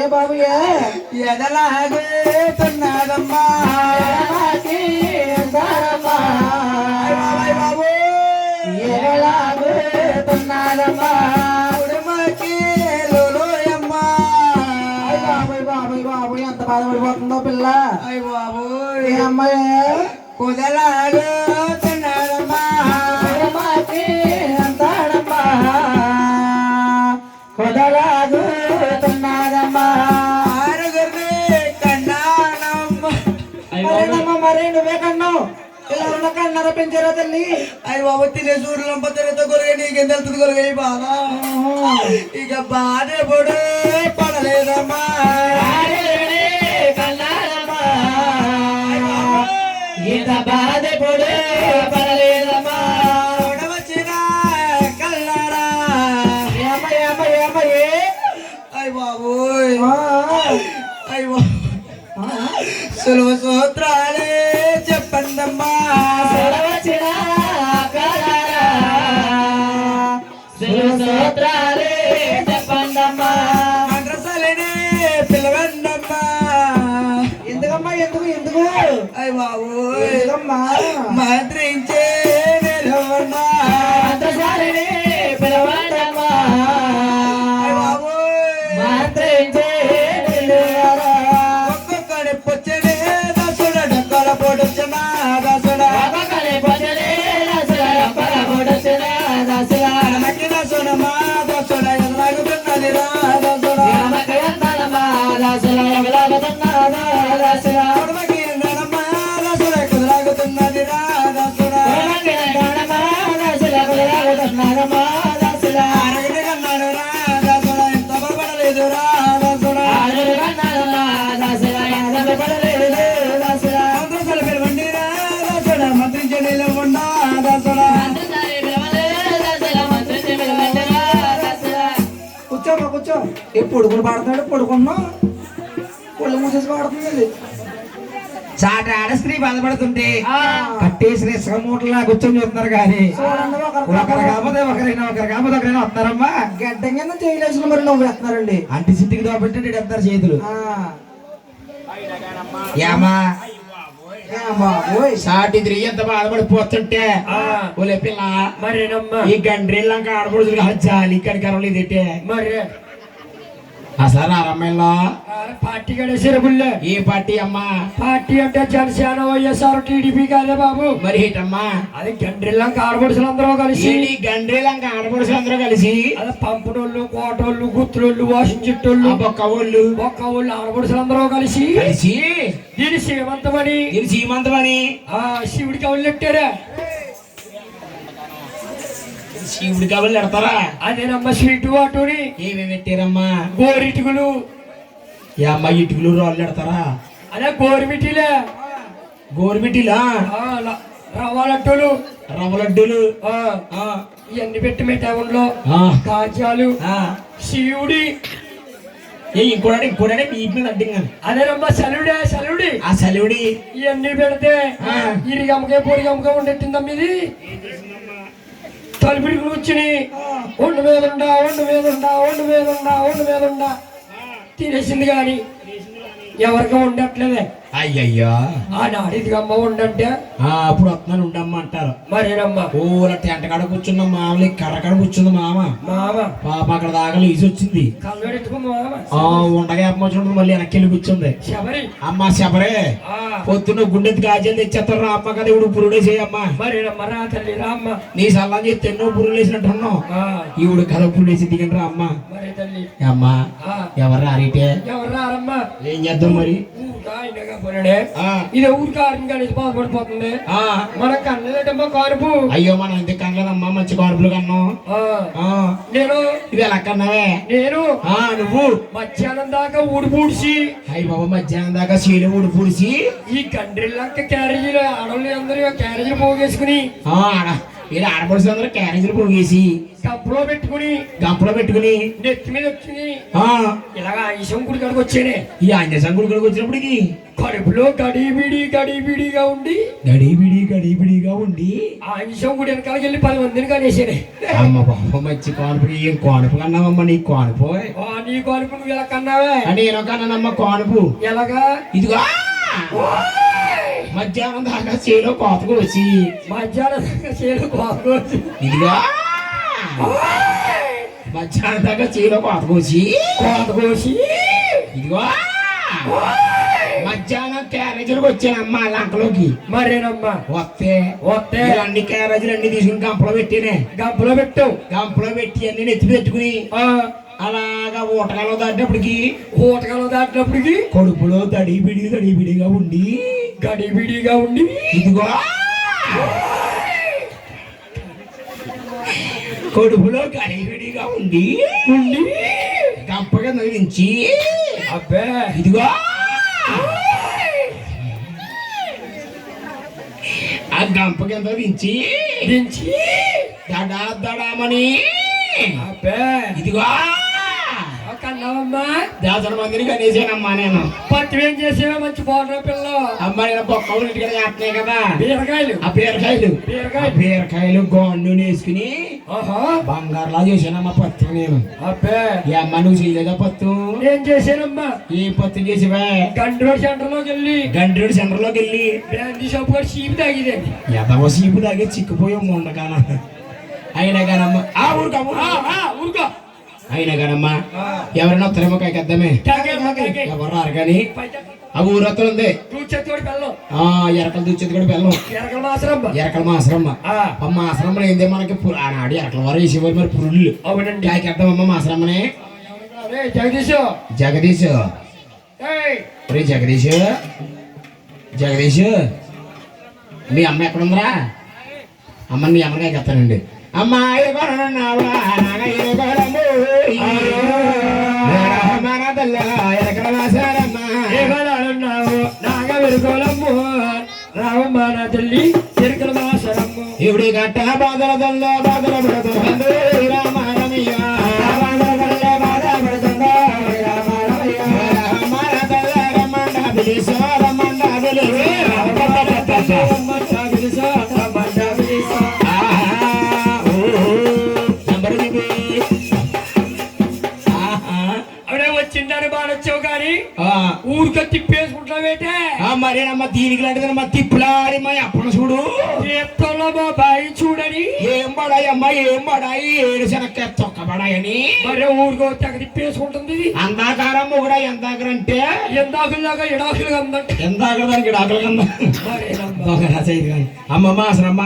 బాబుయే బాబుయే ఎదలాగుతున్నాడమ్మా బాబు ఎలాగుతున్నాడమ్మా ఉడమకి లోయమ్మా బాబోయ్ బాబోయ్ బాబోయ్ ఎంత బాధపడిపోతుందో పిల్ల అయ్య బాబు ఏ అమ్మాయి కుదలాగుతున్నాడమ్మా అంతాడమ్మా కొదలాగుతున్నాడమ్మా ఆరుగురిని కన్నానమ్మా మరేనమ్మా మరే నువ్వే కన్నావు ఇలా ఉన్న కన్నర పెంచారా తల్లి అయ్య బాబు తినే సూర్యులు పద్దరితో కొరగా నీకేం తెలుస్తుంది కొరగా బాధ ఇక బాధపడు పడలేదమ్మా ఇంత బాధపడే పడలేదమ్మా వచ్చిన కల్లారా అయ్య బాబు అయ్య సులువ సూత్రాలే చెప్పండమ్మా సూత్రాలే చెప్పండమ్మా మంత్రసాలనే పిలవండమ్మా ఎందుకమ్మా ఎందుకు ఎందుకు అయ్య బాబు ఎందుకమ్మా మంత్రించే నిలవమ్మా మంత్రసారిని పిలవండమ్మా అయ్య బాబు మంత్రించే నిలువరా. ఒక్కొక్కడి పొచ్చడే దసుడ డక్కల పొడొచ్చనా దసుడ ఒక్కొక్కడి పొచ్చడే దసుడ డక్కల పొడొచ్చనా దసుడ. మనకి దసుడమా దసుడ ఎలాగుతున్నది రా దసుడ మనకి ఎంతనమ్మా దసుడ ఎలాగుతున్నదా దసుడ. కొడమకి ఎండనమ్మా దసుడ ఎలాగుతున్నది రా దసుడ మనకి ఎంతనమ్మా దసుడ ఎలాగుతున్నదమ్మా దసుడ. అరగటి కన్నాడు రా దసుడ ఎంత బలపడలేదు రా దసుడ ఆరుడు కన్నాడమ్మా దసుడ ఎంత పడలేదు దసుడ. మంత్రసాల పిలవండి రా దసుడ మంత్రించే నిలవండా దసుడ మంత్రసారి పిలవలే దసుడ మంత్రించి పిలవండిరా దసుడ. కూర్చోమ్మా కూర్చో ఏ పొడుకులు పాడుతున్నాడు పడుకున్నాం పొళ్ళు మూసేసి పాడుతుంది చాట ఆడ స్త్రీ బాధపడుతుంటే కట్టేసిన ఇసుక మూటలా కూర్చొని చూస్తున్నారు కానీ ఒకరు కాకపోతే ఒకరైనా వస్తారమ్మా గడ్డం కింద చేయలేసిన మరి నువ్వు వేస్తున్నారండి అంటి సిట్టికి దోపెట్టి ఎత్తారు చేతులు ఏమా బాబోయ్ సాటి తిరిగి ఎంత బాధపడిపోతుంటే ఓలే పిల్ల మరేనమ్మా ఈ గండ్రీళ్ళంక ఆడపడుచులు జాలి కనికరం లేదంటే మరి అసలు రారమ్మల్లో పార్టీ గడేసిరబుల్లే ఏ పార్టీ అమ్మా పార్టీ అంటే జనసేన వైఎస్ఆర్ టీడీపీ కాదే బాబు మరి ఏంటమ్మా అది గండ్రిల్లం కాడపడుచులు అందరూ కలిసి ఈ గండ్రీళ్ళంక ఆడపడుచులు అందరూ కలిసి అదే పంపుడోళ్ళు కోటోళ్ళు గుత్తులోళ్ళు వాషింగ్ చెట్టోళ్ళు బొక్క వాళ్ళు ఒక్క ఊళ్ళు ఆడపడుచులు అందరూ కలిసి కలిసి దీని శ్రీమంతమని ఇది సీమంతమని శివుడికి అవులు నెట్టారా శివుడి కబుర్లు ఎడతారా అదేనమ్మా స్వీటు అటుని ఏమేమి పెట్టారమ్మా గోరిటికులు ఏ అమ్మాయి ఇటుకలు రోళ్ళు ఎడతారా అదే గోరిమిటిలే గోరుమిట్టిలా రవ్వాలట్టులు రవ్వలడ్డూలు ఇవన్నీ పెట్టి మెటావుల్లో కాజాలు శివుడి ఇంకోటి మీ ఇంటి అడ్డింగా అదేనమ్మా సలుడి ఆ సలివుడి ఇవన్నీ పెడితే ఇరిగమ్మకే పొడిగమ్మకే ఉండెట్టిందమ్మ ఇది తలుపుడికి కూర్చుని ఒండు మీద ఉండా తినేసింది కానీ ఎవరికో ఉండట్లేదే అయ్యయ్యో ఆనాడు ఇదిగమ్మ ఉండంటే అప్పుడు వస్తున్నాను ఉండమ్మా అంటారు మరేనమ్మా ఓలా టెంట కాడ కూర్చున్న మామూలు కర్ర కాడ కూర్చుంది మామ పాప అక్కడ దాకా ఈజు వచ్చింది కళ్ళెట్టుకుంది మామ ఉండగా ఏపమొచ్చుంటుంది మళ్ళీ వెనక్కి వెళ్ళి కూర్చుంది శబరి అమ్మా శబరే పొద్దున్న గుండెత్తి గాజలు తెచ్చేస్తారు అమ్మ కదా ఇప్పుడు పురుడే చేయమ్మా మరేనమ్మ రా తల్లి రామ్మ నీ సల్లం చేస్తే ఎన్నో పురులు వేసినట్టున్నావు ఈవిడ కథ పురుడు వేసి దిగండి అమ్మ మరే తల్లి అమ్మా ఎవరు అరిటే ఎవరు రారమ్మా ఏం చేద్దాం మరి ఇది ఊరు కారం కానీ బాధపడిపోతుంది మన కన్నలేటమ్మా కారుపు అయ్యో మనం ఇంత కనలేదమ్మా మంచి కారుపులు కన్నాం నేను ఇది ఎలా కన్నావే నేను నువ్వు మధ్యాహ్నం దాకా ఊడి పూడ్చి అయ్యి బాబా మధ్యాహ్నం దాకా చీడ ఊడి పూడిసి ఈ కండ్రిల్లంక క్యారేజీలు ఆడవాళ్ళు అందరూ క్యారేజీలు పోగేసుకుని మీరు ఆడపడుచు అందరూ క్యారేజీలు పోగేసి కప్పులో పెట్టుకుని గంపలో పెట్టుకుని నెత్తి మీద వచ్చి ఆ ఇలాగా ఈశం గుడి కాడికి వచ్చానే. ఈ ఆంజనేయ సంగుడి గుడికి వచ్చినప్పటికి కడుపులో గడిబిడిగా ఉండి గడిబిడిగా ఉండి ఆ ఈశం గుడి వెనకాలకి వెళ్ళి 10 మందిని కానేసానే. అమ్మ బాబు మంచి కానుపు ఏం కానుపు కన్నావమ్మ నీ కానుపు నీ కడుపు నువ్వు ఎలా కన్నావే అంటే నేను కన్నానమ్మ కానుపు ఎలాగా ఇదిగో మధ్యాహ్నం దాకా చేలో కోతకు వచ్చి మధ్యాహ్నం చేడు కోసి ఇదిగో మధ్యాహ్నం దాకా చేలో కోతకు వచ్చి ఇదిగో మధ్యాహ్నం క్యారేజీలకు వచ్చానమ్మా లంకలోకి. మరేనమ్మా వస్తే అన్ని క్యారేజీలు అన్ని తీసుకుని గంపలో పెట్టినే. గంపలో పెట్టావు. గంపలో పెట్టి అన్ని నెత్తి పెట్టుకుని అలాగా ఊటకాలు దాటినప్పటికి కడుపులో తడిబిడిగా ఉండి ఇదిగో కడుపులో గడిబిడిగా ఉండి గంపగా నవ్వించి అబ్బే ఇదిగో ఆ గంప కింద దించి దడామని అబ్బే ఇదిగో కన్నావమ్మా దాసన మందిని కనేసానమ్మా నేను. పత్తివేం చేసేవా మంచి బాగున్నా పిల్ల. అమ్మా నేను బొక్కలు ఇంటికి చేస్తున్నాయి కదా బీరకాయలు బీరకాయలు గోండు వేసుకుని బంగారులా చేశానమ్మా పత్తు నేను. అబ్బే ఈ అమ్మ నువ్వు చేయలేదా పత్తు? నేను చేశానమ్మా. ఏ పత్తు చేసేవా? గండ్రోడ్ సెంటర్ లోకి వెళ్ళి బ్రాండీ షాప్ కూడా సీపు తాగిదండి. ఎదవ సీపు తాగి చిక్కుపోయాం ఉండకాన. అయినా కానమ్మా ఊరుకో అయినా కానమ్మా ఎవరైనా వస్తారేమో కాయకద్దామే. ఎవరు రారు కానీ ఆ ఊరత్తలు ఉంది ఎరకలు దూచేది కూడా బెల్లం ఎరకల మాసరమ్మ. అమ్మ ఆశ్రమం ఏందే మనకి ఆనాడు ఎరకల వారు వేసేవారు మరి పురుళ్ళు. అవునండి. కాయకేద్దామమ్మ మాసరమ్మని. జగదీష్ రే జగదీష్ మీ అమ్మ ఎక్కడుందిరా? అమ్మ మీ అమ్మని కాయకెత్తానండి. అమ్మ రావమ్మ తల్లి ఎరుకల మాసరమ్మ ఇవిడి గట్ట బాధల వచ్చిందని బాగా కానీ ఊరికే తిప్పేసుకుంటావేటే. మరేనమ్మా దీనికి లాంటిదమ్మా తిప్పులాడి మా అప్పుడు చూడు తీర్థంలో మా బాయి చూడని ఏం పడాయి అమ్మా ఏం పడాయి ఏడు శనక్క తొక్క పడాయని మరే ఊరికో తెగ తిప్పేసుకుంటుంది. అందాకారమ్మ కూడా ఎందాకరంటే ఎందాకులాగా ఎడాకులు కందంటే ఎందాకర దానికి ఇడాకులు కందా. అమ్మమ్మ అసలమ్మ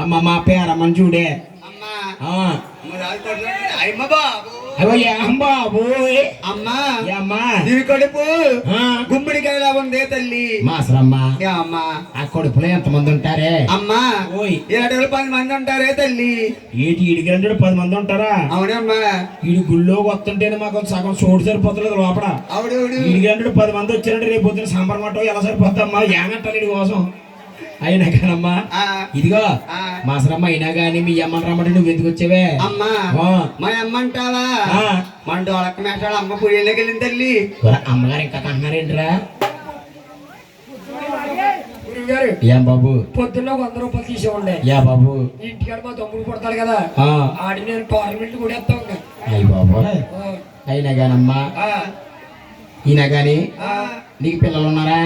అమ్మమ్మ పేరమ్మని చూడే కడుపు గుమ్మిడికాయలా ఉందే తల్లి మాసరమ్మ. అమ్మా ఆ కడుపులో ఎంతమంది ఉంటారే? అమ్మా 10 మంది ఉంటారే తల్లి. ఏటి ఈడికి 10 మంది ఉంటారా? అవునమ్మా. ఈడు గుళ్ళో వస్తుంటేనే మాకు సగం చోటు సరిపోతలేదు లోపల. ఈడికి 10 మంది వచ్చారంటే రేపు పొద్దున సాంబార్ మటో ఎలా సరిపోద్దమ్మా ఏమంటారు వీడి కోసం. అయినా కానమ్మా ఇదిగో మాసరమ్మ అయినా గాని మీ అమ్మని రమ్మంటే నువ్వు ఎందుకు వచ్చావే? అమ్మా మా అమ్మ అంటావా? మన డోలక్క మేటాడు అమ్మ పుడిలోకి వెళ్ళింది తల్లి. అమ్మగారు ఇంకా కంటున్నారేంట్రా? ఏం బాబు పొద్దున్న 100 రూపాయలు తీసేవాడే. యా బాబు ఇంటికాడ మా తమ్ముడు పుడతాడు కదా ఆడి నేను టోర్నమెంట్ కూడా వేస్తాను. అయ్యి బాబు అయినా కానమ్మా ఈయన గాని నీకు పిల్లలు ఉన్నారా?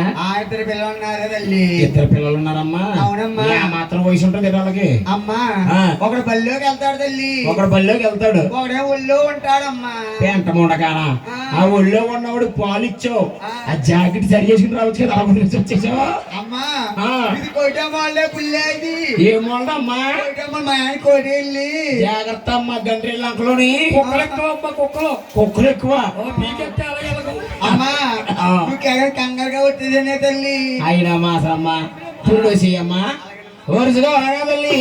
2 పిల్లలు ఉన్నారా తల్లి? 2 పిల్లలు ఉన్నారమ్మా. అవునమ్మా. మాత్రం వయసు ఉంటుంది వాళ్ళకి. అమ్మా ఒకడు బల్లోకి వెళ్తాడు తల్లి. ఒకడు బల్లోకి వెళ్తాడు. ఒకడే ఒళ్ళో ఉంటాడమ్మా. పెంట ఉండగానా ఆ ఒళ్ళో ఉన్నవాడు పాలు ఇచ్చావు ఆ జాకెట్ సరి చేసుకుని రావచ్చు కదా. అలా వచ్చేసావు అమ్మా. ఇది కోట వాళ్ళే పుల్లేది. ఏం వాళ్ళమ్మా? మా ఆయన కోటి వెళ్ళి జాగ్రత్త అమ్మా. గండ్రి లంకలోని కుక్కలు ఎక్కువ. అమ్మా కంగారుగా వచ్చేదనే తల్లి. అయినా మాసమ్మ చూడు అమ్మా వరుసగా తల్లి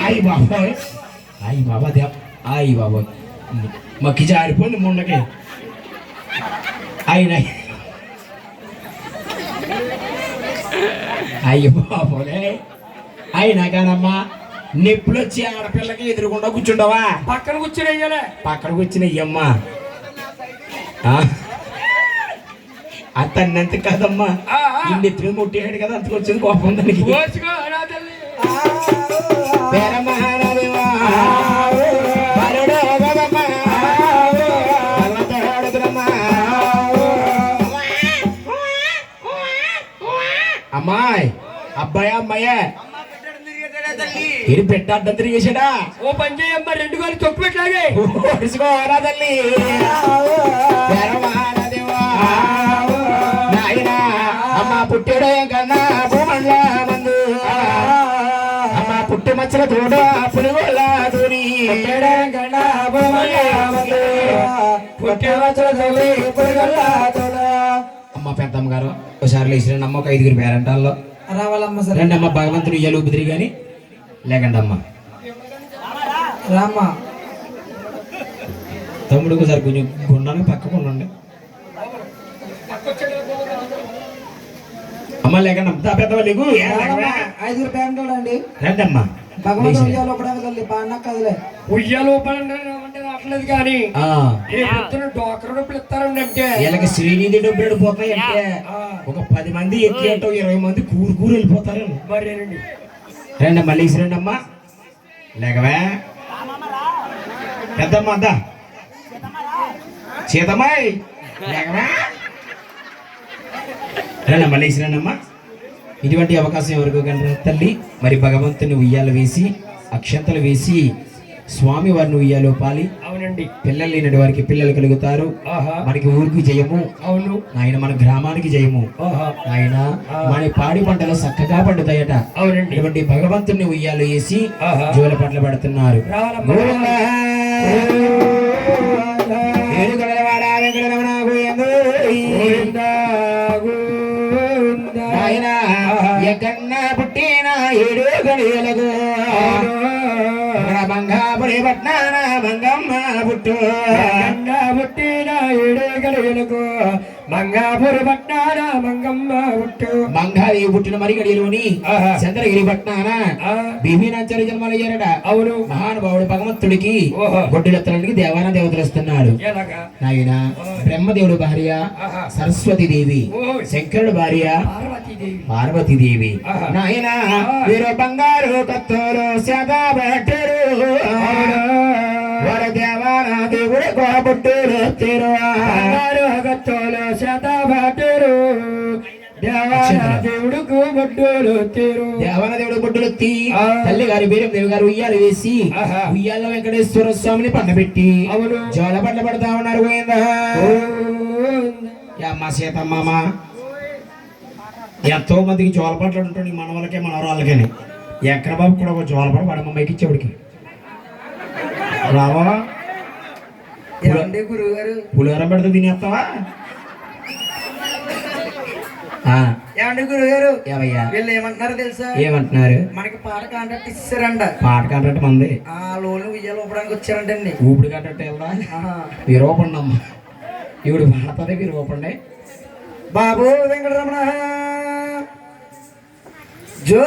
అయ్యి బాబాయ్ అయ్యి బాబా దేవ్ అయ్యి బాబాయ్ మక్కి జారిపోయింది ముండకి. అయినా అయ్యో బాబోలే అయినా కానమ్మా నొప్పులు వచ్చి ఆడపిల్లకి ఎదురుకుండా కూర్చుండవా? పక్కన కూర్చుని వెయ్యాలి. పక్కన కూర్చుని అయ్యమ్మా అతన్నంత కాదమ్మా, ఈ నెత్తిని ముట్టాడు కదా అంతకు వచ్చింది కోపం దానికి. అమ్మాయి అబ్బాయి అమ్మాయే ఇది పెట్టాడ్డం తిరిగేసాడా? ఓ పని చేయమ్మా, 2 గారు తొక్కు పెట్టాగే తెలుసుకోరా తల్లి. అమ్మ పుట్టాడు కన్నా భూమండ్ల మందు, అమ్మ పుట్టి మచ్చల తోడు పులిగొల్ల తోని కన్నా అమ్మ పెద్దమ్మ గారు ఒకసారి లేచి అమ్మ ఒక 5 పేరంటాల్లో రావాలమ్మ. సరే రండి అమ్మ, భగవంతుడు ఇయ్యాలు ఊపిదిరి కానీ లేకండి అమ్మ. రామ్మా. తమ్ముడు ఒకసారి కొంచెం గుండానికి పక్కకు ఉండండి అమ్మ. లేకండి అమ్మ, పెద్దవా లేకు 5 పేరంటాడు అండి. రండి అమ్మ. భగవంతుడు ఉయ్యాలో తల్లి బాగా కదలే. ఉయ్యాలో అంటే రావట్లేదు కానీ డోకర డబ్బులు ఇస్తారండి. అంటే వీళ్ళకి శ్రీనిధి డబ్బులు వెళ్ళిపోతాయి. అంటే ఒక 10 మంది ఎక్కి అంటే 20 మంది కూరు వెళ్ళిపోతారు. మరేనండి. రండి మళ్ళీ రండి అమ్మా. లేకవే పెద్దమ్మ అద్దా సీతమ్మాయి లేకవే రండి మళ్ళీ రండి అమ్మా. ఇటువంటి అవకాశం ఎవరికి కనుక తల్లి మరి భగవంతుని ఉయ్యాల వేసి అక్షంతలు వేసి స్వామి వారిని ఉయ్యాలో పాలి. అవునండి. పిల్లలు లేనటి వారికి పిల్లలు కలుగుతారు. మనకి ఊరికి జయము. అవును ఆయన మన గ్రామానికి జయము. ఆయన మన పాడి పంటలు చక్కగా పండుతాయట. అవునండి. ఇటువంటి భగవంతుని ఉయ్యాలు వేసి జోల పట్ల పడుతున్నారు. ఆయన ఎక్కన్నా పుట్టిన 7 గడియలకు మంగాపురి పట్నాన మంగమ్మ పుట్టు పుట్టిన 7 గడియలకు మంగాపురి పట్నాన మంగమ్మ పుట్టు. మంగాదేవి పుట్టిన మరి గడియలోని చంద్రగిరి పట్నాన బీబీనాచార్య జన్మలయ్యారట. అవును. మహానుభావుడు భగవంతుడికి గొడ్డులెత్తడానికి దేవాన దేవతలు వస్తున్నాడు. నాయన బ్రహ్మదేవుడు భార్య సరస్వతి దేవి, శంకరుడు భార్య పార్వతీదేవి. నాయన వీరు బంగారు కత్తోరు సదా పెట్టరు వర దేవాన దేవుడు కోబుట్టూరు తెరు కత్తోలు సదా పెట్టరు దేవుడు బొడ్డులు తీ తల్లి గారి బీరం గారు ఉయ్యాలు వేసి ఉయ్యాల వెంకటేశ్వర స్వామిని పండబెట్టి అవును జోల పట్ల పడతా ఉన్నారు. అమ్మ సీతమ్మ ఎంతో మందికి జోల పట్ల ఉంటుంది. మన వాళ్ళకే మన వాళ్ళకేనే. ఎక్కడ బాబు కూడా ఒక జోల పడ పడమ్మకి ఇచ్చేవాడికి రావా గురువుగారు పులిహోర పెడితే తినేస్తావా? ఏమండి గురుగారు, ఏవయ్యా వీళ్ళు ఏమంటున్నారు తెలుసా? ఏమంటున్నారు? మనకి పాట కాంట్రాక్ట్ ఇస్తారంట. పాట కాంట్రాక్ట్ మంది ఆ లోన్లు ఉయ్యాలు ఊపడానికి వచ్చారంటండి. ఊపిడి కాంట్రాక్ట్ ఎవరా? విరూపండి అమ్మ. ఇవిడు పాడుతుంది విరూపండి. బాబు వెంకటరమణ జో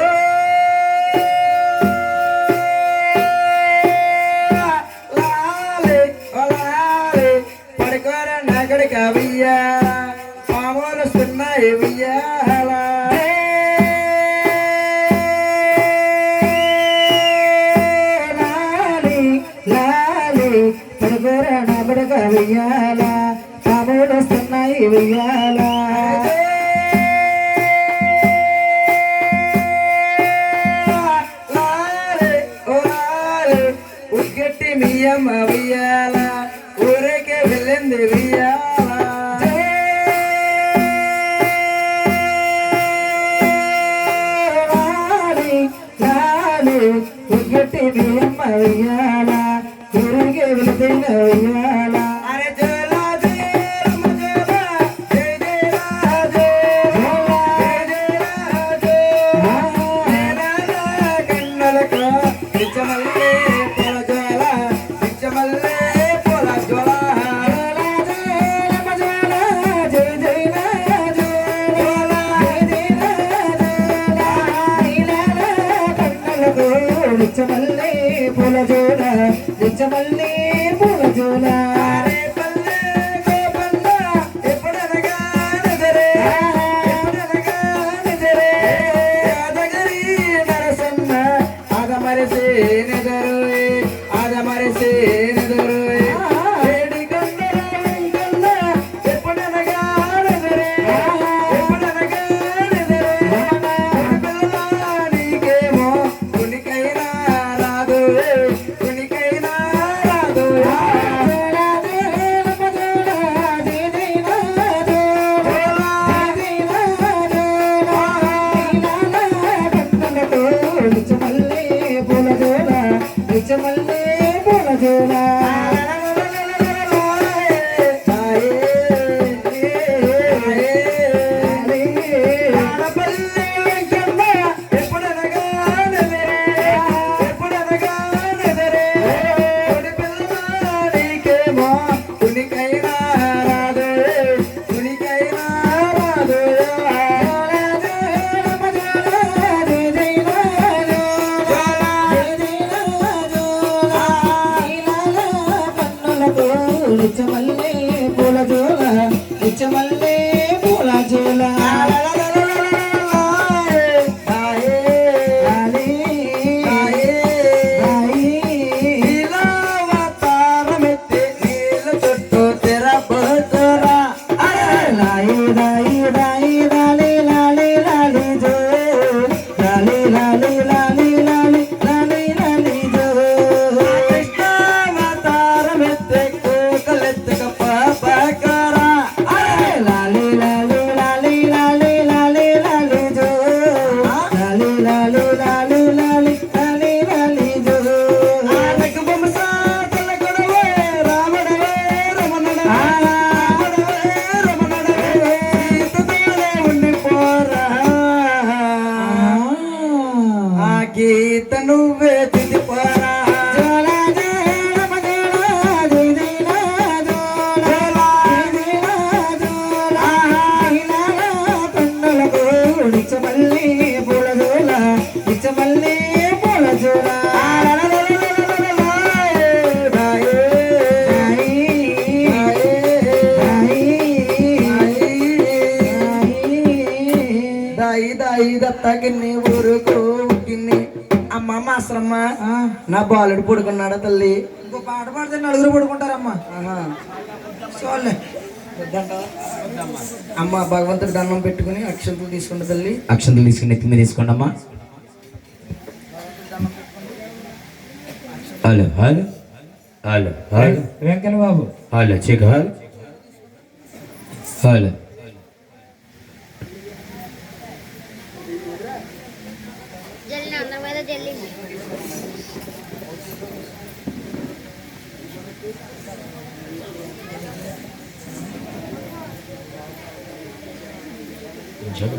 పడుకోరా నాగడి కవియ్యా పాములు వస్తున్నాయి ఉయ్యాల పడుకోరా నాగడి కవియ్యాల పాములు వస్తున్నాయి ఉయ్యాల ఉగ్గట్టి మియ్యమ్మ ఉయ్యాల ఊరేకే వెళ్ళింది ఉయ్యాల ఉగ్గట్టి మియ్యమ్మ ఉయ్యాల ఊరేకే వెళ్ళింది ఉయ్యాల. అరే జోలా జోల నిచ్చమల్లి పూల జోల పల్లె గోపల్ల ఎప్పుడనగా నజరే ఎప్పుడనగా నజరే Yadagiri Narasanna ఆదమరిసే nether ఆదమరిసే nether AD గంగల Venkanna ఎప్పుడనగా నజరే ఎప్పుడనగా నజరే పిల్లవాడికేమో కునికైనా రాదు కునికైనా రాదు నిచ్చమల్లే పూల జోల నిచ్చమల్లే పూల జోల కునికైనా రాదు కునికైనా రాదు నిచ్చమల్లే పూల జోల నిచ్చమల్లే పూల జోల గీత నువ్వే తిదిపోరా నిచ్చమల్లి పూల జోల నిచ్చమల్లి పూల జోల దాయి దాయి దత్తగిన్ని ఊరుకు గిన్ని అమ్మ మాస్రమ్మ నా బాలుడు పడుకున్నాడా తల్లి ఇంకో పాట పాడితే నలుగురు పడుకుంటారమ్మా సోలే అమ్మ భగవంతుడి దండం పెట్టుకుని అక్షంతులు తీసుకుంటా తల్లి అక్షంతలు తీసుకుని నెత్తి మీద తీసుకోండి అమ్మా hello hello hello hello Venkanna Babu hello check hello hello జల్లి అందరి మీద జల్లి జగ